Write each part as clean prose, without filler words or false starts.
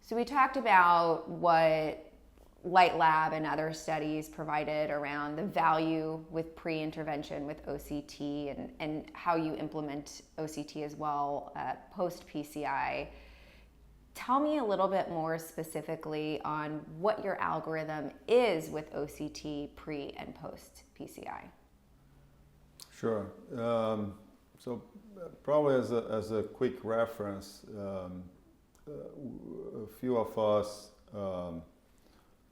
So we talked about what Light Lab and other studies provided around the value with pre-intervention with OCT and how you implement OCT as well post-PCI. Tell me a little bit more specifically on what your algorithm is with OCT pre and post-PCI. Sure. So probably as a quick reference, a few of us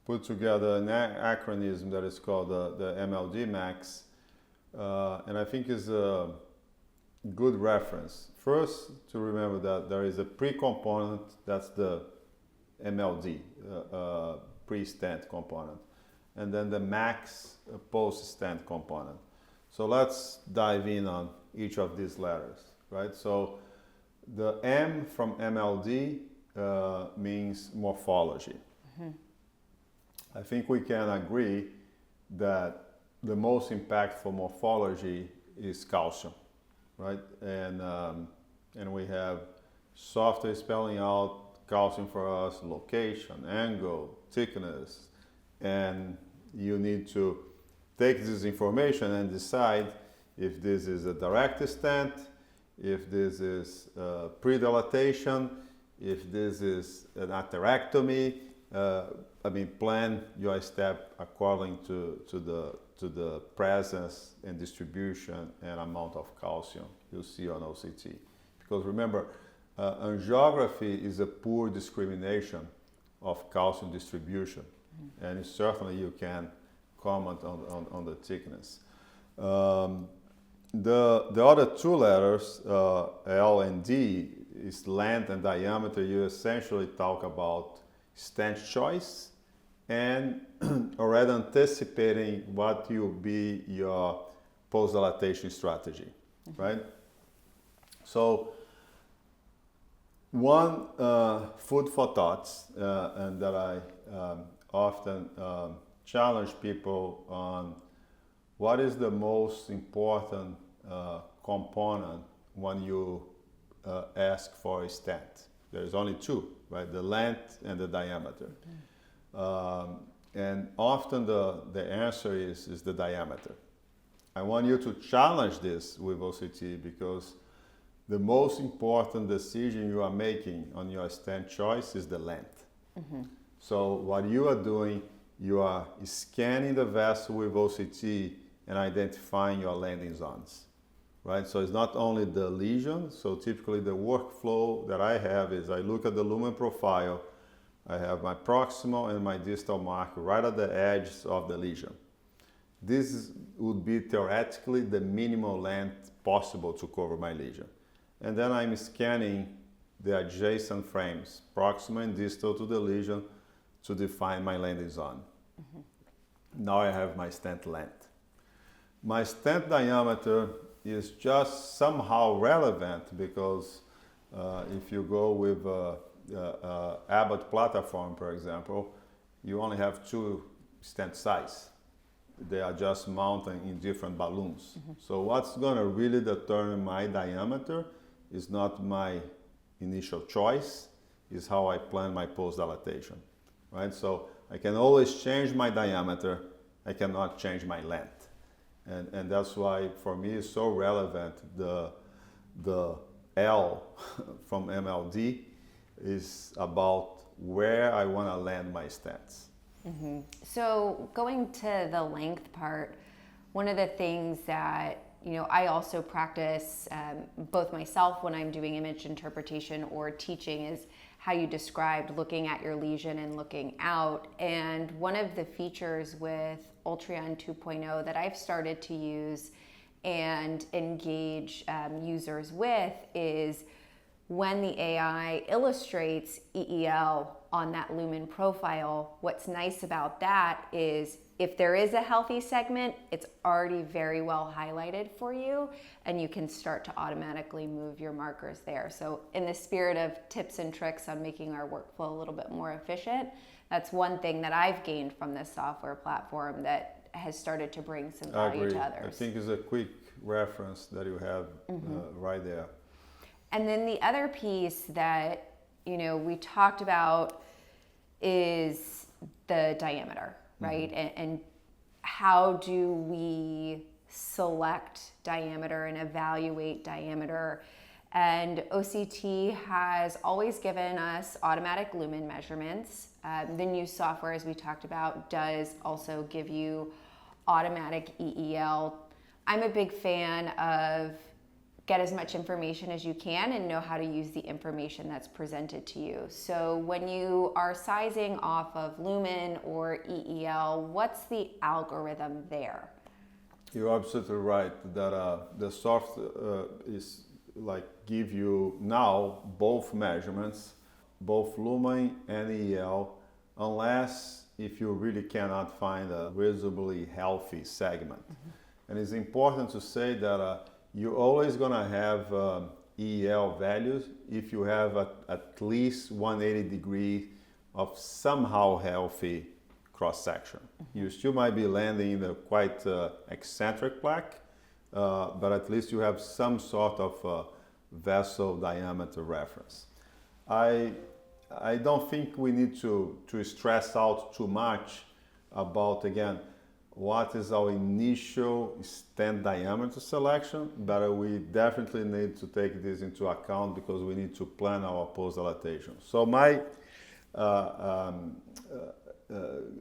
put together an acronym that is called the MLD Max, and I think is a good reference. First, to remember that there is a pre-component, that's the MLD, pre-stent component, and then the max post-stent component. So let's dive in on each of these letters, right? So the M from MLD means morphology. Mm-hmm. I think we can agree that the most impactful morphology is calcium, right? And we have software spelling out calcium for us, location, angle, thickness, and you need to take this information and decide if this is a direct stent, if this is pre-dilatation, if this is an atherectomy. Plan your step according to the presence and distribution and amount of calcium you see on OCT. Because remember, angiography is a poor discrimination of calcium distribution, and certainly you can comment on the thickness. The other two letters, L and D, is length and diameter. You essentially talk about stent choice and already anticipating what will be your post-dilatation strategy, right? So one food for thoughts, and that I often challenge people on, what is the most important component when you ask for a stent? There's only two, right? The length and the diameter. And often the answer is the diameter. I want you to challenge this with OCT, because the most important decision you are making on your stent choice is the length. Mm-hmm. So what you are doing, you are scanning the vessel with OCT and identifying your landing zones, right? So it's not only the lesion. So typically the workflow that I have is I look at the lumen profile. I have my proximal and my distal mark right at the edges of the lesion. This would be theoretically the minimal length possible to cover my lesion. And then I'm scanning the adjacent frames, proximal and distal to the lesion, to define my landing zone. Mm-hmm. Now I have my stent length. My stent diameter is just somehow relevant because if you go with Abbott platform, for example, you only have two stent size. They are just mounted in different balloons. Mm-hmm. So what's going to really determine my diameter is not my initial choice, is how I plan my post-dilatation, right? So I can always change my diameter, I cannot change my length. And that's why for me it's so relevant, the L from MLD is about where I want to land my stents. Mm-hmm. So going to the length part, one of the things that I also practice both myself when I'm doing image interpretation or teaching is how you described looking at your lesion and looking out. And one of the features with Ultreon 2.0 that I've started to use and engage users with is when the AI illustrates EEL on that lumen profile. What's nice about that is if there is a healthy segment, it's already very well highlighted for you, and you can start to automatically move your markers there. So in the spirit of tips and tricks on making our workflow a little bit more efficient, that's one thing that I've gained from this software platform that has started to bring some value to others. I think it's a quick reference that you have right there. And then the other piece that we talked about is the diameter, right? And how do we select diameter and evaluate diameter? And OCT has always given us automatic lumen measurements. The new software, as we talked about, does also give you automatic EEL. I'm a big fan of get as much information as you can and know how to use the information that's presented to you. So when you are sizing off of lumen or EEL, what's the algorithm there? You're absolutely right that the software is like give you now both measurements, both lumen and EL, unless if you really cannot find a reasonably healthy segment. And it's important to say that you're always going to have EL values if you have at least 180 degrees of somehow healthy cross section. You still might be landing in a quite eccentric plaque, but at least you have some sort of vessel diameter reference. I don't think we need to stress out too much about, again, what is our initial stent diameter selection, but we definitely need to take this into account because we need to plan our post-dilatation. So my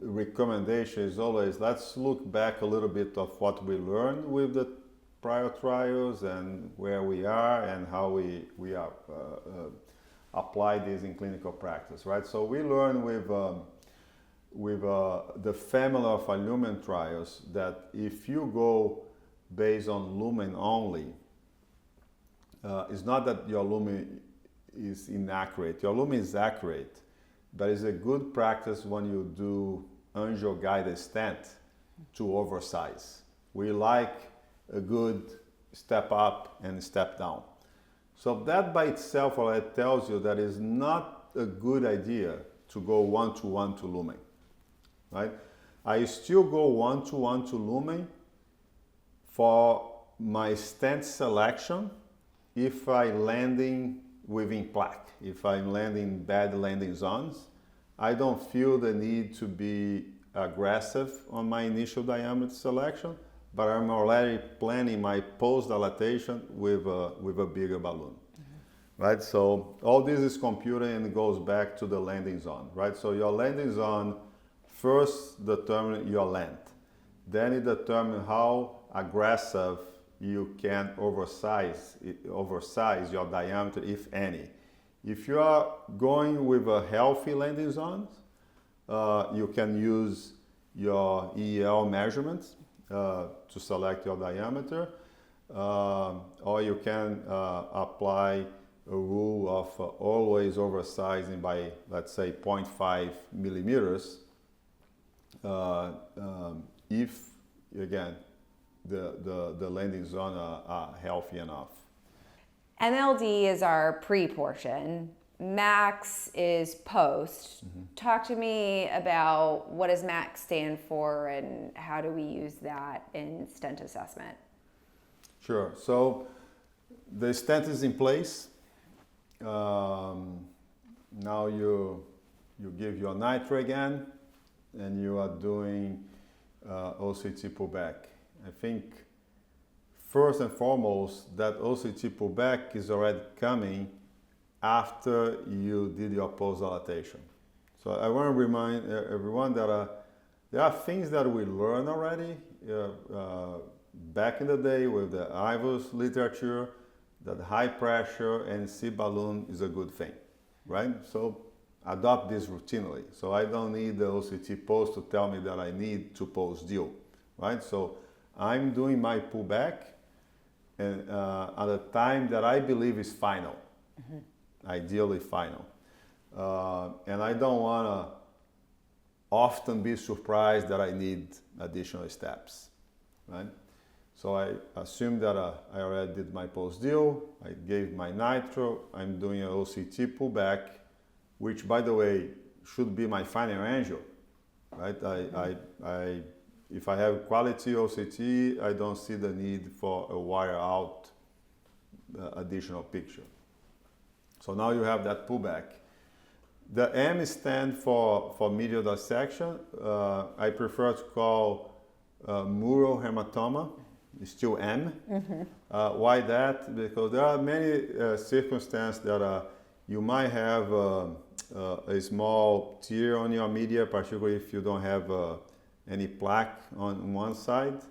recommendation is always, let's look back a little bit of what we learned with the prior trials and where we are and how we apply this in clinical practice, right? So we learned with the family of lumen trials that if you go based on lumen only, it's not that your lumen is inaccurate. Your lumen is accurate, but it's a good practice when you do angio-guided stent to oversize. We like a good step up and step down. So that by itself already tells you that it's not a good idea to go one-to-one to lumen, right? I still go one-to-one to lumen for my stent selection if I'm landing within plaque. If I'm landing bad landing zones, I don't feel the need to be aggressive on my initial diameter selection, but I'm already planning my post-dilatation with a bigger balloon, right? So all this is computed and goes back to the landing zone, right? So your landing zone first determines your length. Then it determines how aggressive you can oversize your diameter, if any. If you are going with a healthy landing zone, you can use your EL measurements to select your diameter, or you can apply a rule of always oversizing by, let's say, 0.5 millimeters, if, again, the landing zone are healthy enough. MLD is our pre-portion. Max is post. Talk to me about what does Max stand for and how do we use that in stent assessment? Sure. So the stent is in place. Now you give your nitro again, and you are doing OCT pullback. I think first and foremost, that OCT pullback is already coming after you did your post-dilatation. So I want to remind everyone that there are things that we learned already back in the day with the IVUS literature, that high pressure and C balloon is a good thing, right? So adopt this routinely. So I don't need the OCT post to tell me that I need to post deal, right? So I'm doing my pullback and at a time that I believe is final, ideally final. And I don't want to often be surprised that I need additional steps, right? So I assume that I already did my post-deal, I gave my nitro, I'm doing an OCT pullback, which, by the way, should be my final angio, right? If I have quality OCT, I don't see the need for a wire out additional picture. So now you have that pullback. The M stands for medial dissection. I prefer to call mural hematoma. It's still M. Why that? Because there are many circumstances that you might have a small tear on your media, particularly if you don't have any plaque on one side.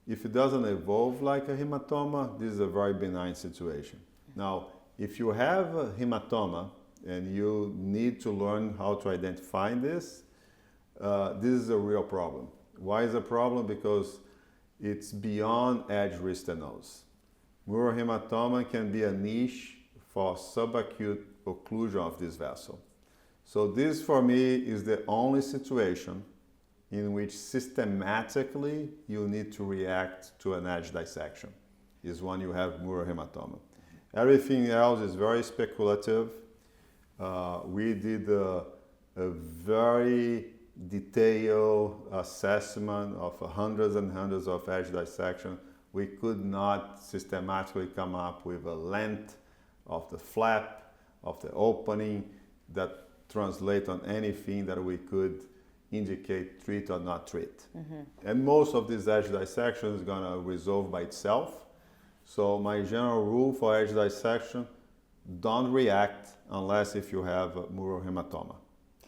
If it doesn't evolve like a hematoma, this is a very benign situation. Now, if you have a hematoma and you need to learn how to identify this, this is a real problem. Why is it a problem? Because it's beyond edge restenosis. Mural hematoma can be a niche for subacute occlusion of this vessel. So this, for me, is the only situation in which systematically you need to react to an edge dissection, is when you have mural hematoma. Everything else is very speculative. We did a very detailed assessment of hundreds and hundreds of edge dissection. We could not systematically come up with a length of the flap, of the opening that translate on anything that we could indicate treat or not treat. And most of these edge dissections is gonna resolve by itself. So my general rule for edge dissection, don't react unless if you have a mural hematoma,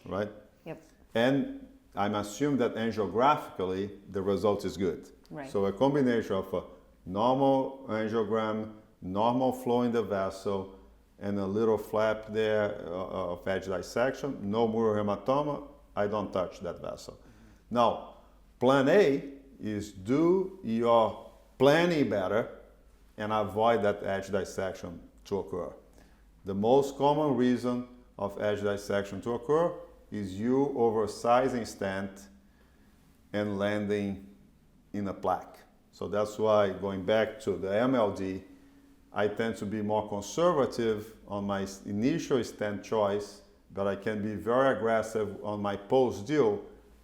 right? Yep. And I'm assuming that angiographically the result is good. Right. So a combination of a normal angiogram, normal flow in the vessel, and a little flap there of edge dissection, no mural hematoma, I don't touch that vessel. Now, plan A is do your planning better and avoid that edge dissection to occur. The most common reason of edge dissection to occur is you oversizing stent and landing in a plaque. So that's why, going back to the MLD, I tend to be more conservative on my initial stent choice, but I can be very aggressive on my post-deal,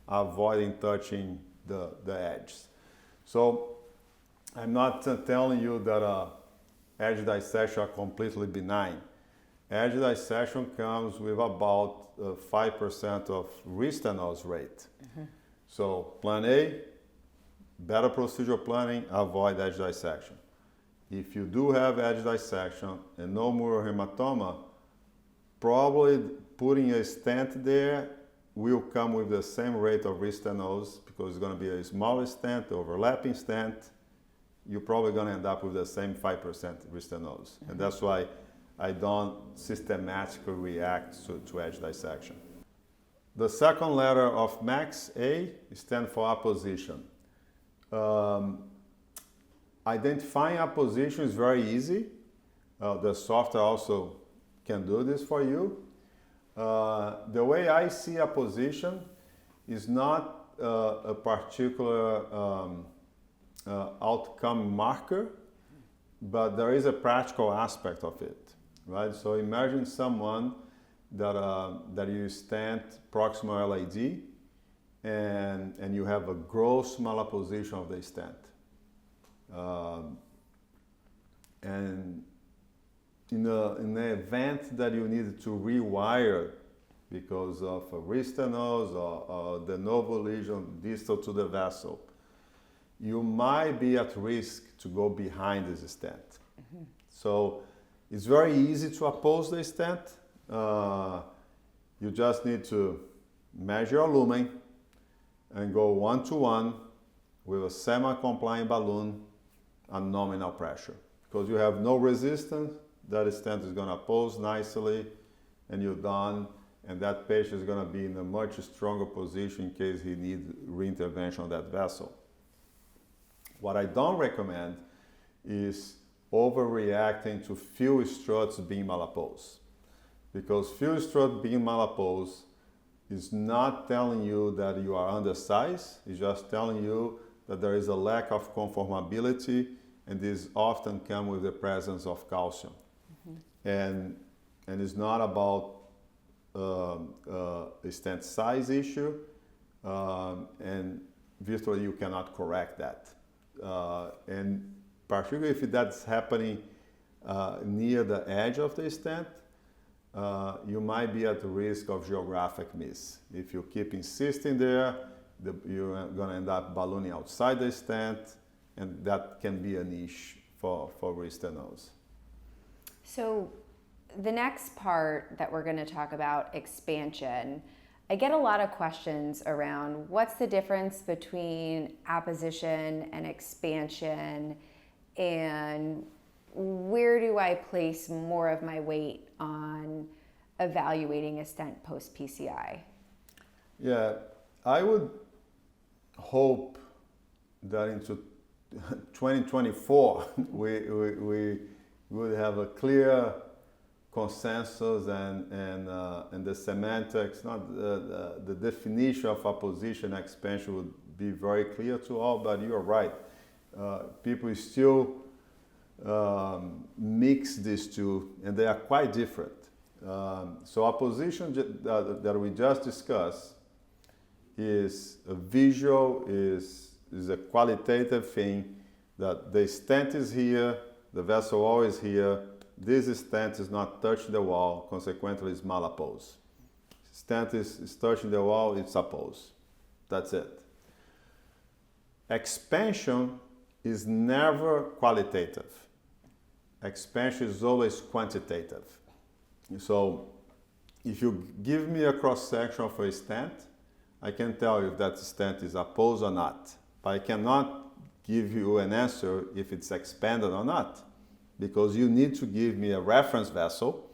avoiding touching the edges. So I'm not telling you that edge dissection are completely benign. Edge dissection comes with about 5% of restenosis rate. So plan A, better procedure planning, avoid edge dissection. If you do have edge dissection and no mural hematoma, probably putting a stent there will come with the same rate of restenosis because it's going to be a smaller stent, overlapping stent. You're probably going to end up with the same 5% restenosis. And that's why I don't systematically react to edge dissection. The second letter of Max, A, stands for apposition. Identifying apposition is very easy. The software also can do this for you. The way I see apposition is not a particular outcome marker, but there is a practical aspect of it, right? So imagine someone that you stent proximal LAD and you have a gross malapposition of the stent. And in the event that you need to rewire because of a restenosis or de novo lesion distal to the vessel, you might be at risk to go behind this stent. So it's very easy to oppose the stent. You just need to measure your lumen and go 1-to-1 with a semi-compliant balloon and nominal pressure. Because you have no resistance, that stent is going to oppose nicely and you're done, and that patient is going to be in a much stronger position in case he needs reintervention of that vessel. What I don't recommend is overreacting to few struts being malapposed. Because few struts being malapposed is not telling you that you are undersized, it's just telling you that there is a lack of conformability, and this often comes with the presence of calcium. And it's not about a stent size issue, and virtually you cannot correct that. And particularly if that's happening near the edge of the stent, you might be at risk of geographic miss. If you keep insisting there, you're going to end up ballooning outside the stent, and that can be an issue for restenosis. So the next part that we're going to talk about, expansion, I get a lot of questions around what's the difference between apposition and expansion, and where do I place more of my weight on evaluating a stent post-PCI? Yeah, I would hope that into 2024 we would have a clear consensus and the semantics, not the definition of apposition expansion would be very clear to all, but you're right. People still mix these two, and they are quite different. So apposition that we just discussed is a visual, is a qualitative thing, that the stent is here, the vessel wall is here, this stent is not touching the wall, consequently it's malapposed. Stent is touching the wall, it's apposed. That's it. Expansion is never qualitative. Expansion is always quantitative. So if you give me a cross-section of a stent, I can tell you if that stent is apposed or not. But I cannot give you an answer if it's expanded or not, because you need to give me a reference vessel,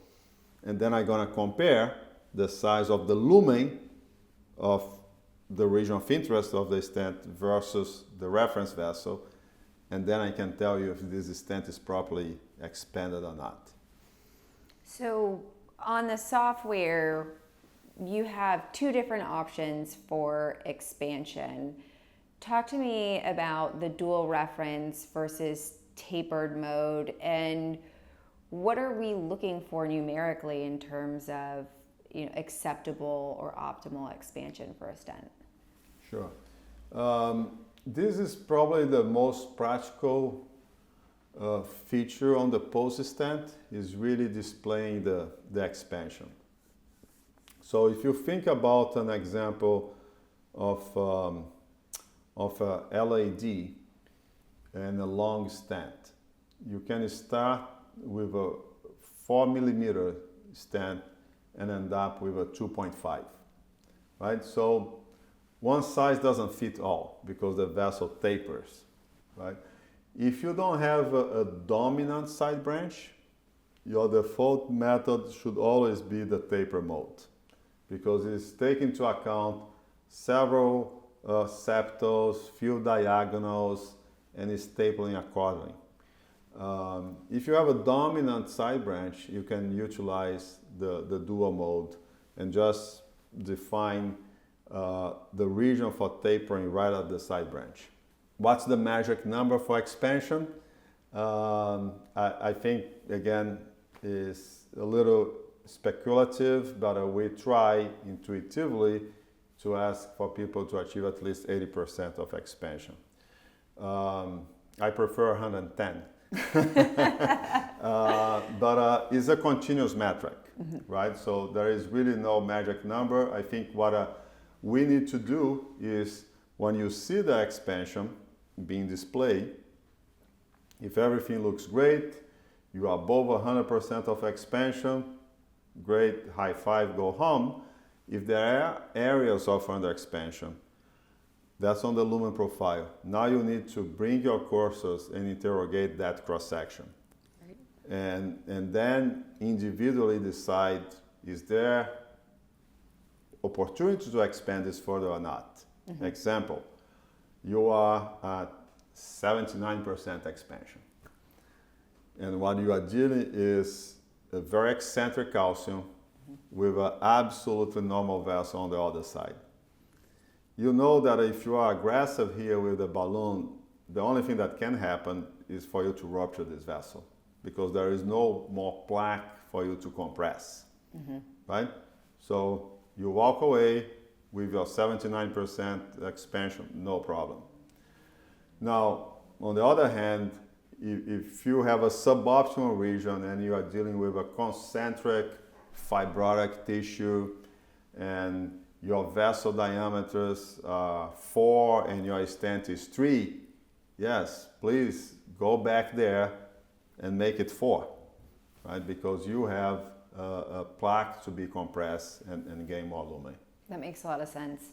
and then I'm going to compare the size of the lumen of the region of interest of the stent versus the reference vessel, and then I can tell you if this stent is properly expanded or not. So on the software, you have two different options for expansion. Talk to me about the dual reference versus tapered mode, and what are we looking for numerically in terms of acceptable or optimal expansion for a stent? Sure. This is probably the most practical feature on the post stent, is really displaying the expansion. So if you think about an example of a LAD and a long stent, you can start with a 4 millimeter stent and end up with a 2.5, right? So one size doesn't fit all because the vessel tapers, right? If you don't have a dominant side branch, your default method should always be the taper mode, because it's taking into account several septals, few diagonals, and is stapling accordingly. If you have a dominant side branch, you can utilize the dual mode and just define the region for tapering right at the side branch. What's the magic number for expansion? I think, again, is a little speculative, but we try intuitively to ask for people to achieve at least 80% of expansion. I prefer 110. But it's a continuous metric, right? So there is really no magic number. I think what we need to do is, when you see the expansion being displayed, if everything looks great, you are above 100% of expansion, great, high five, go home. If there are areas of underexpansion, that's on the lumen profile. Now you need to bring your cursors and interrogate that cross-section. Right. And then individually decide, is there opportunity to expand this further or not? Mm-hmm. Example, you are at 79% expansion. And what you are dealing is a very eccentric calcium with an absolutely normal vessel on the other side. You know that if you are aggressive here with the balloon, the only thing that can happen is for you to rupture this vessel, because there is no more plaque for you to compress, right? So you walk away with your 79% expansion, no problem. Now, on the other hand, if you have a suboptimal region and you are dealing with a concentric fibrotic tissue and your vessel diameters are 4 and your stent is 3, yes, please go back there and make it 4, right? Because you have a plaque to be compressed and gain more lumen. That makes a lot of sense.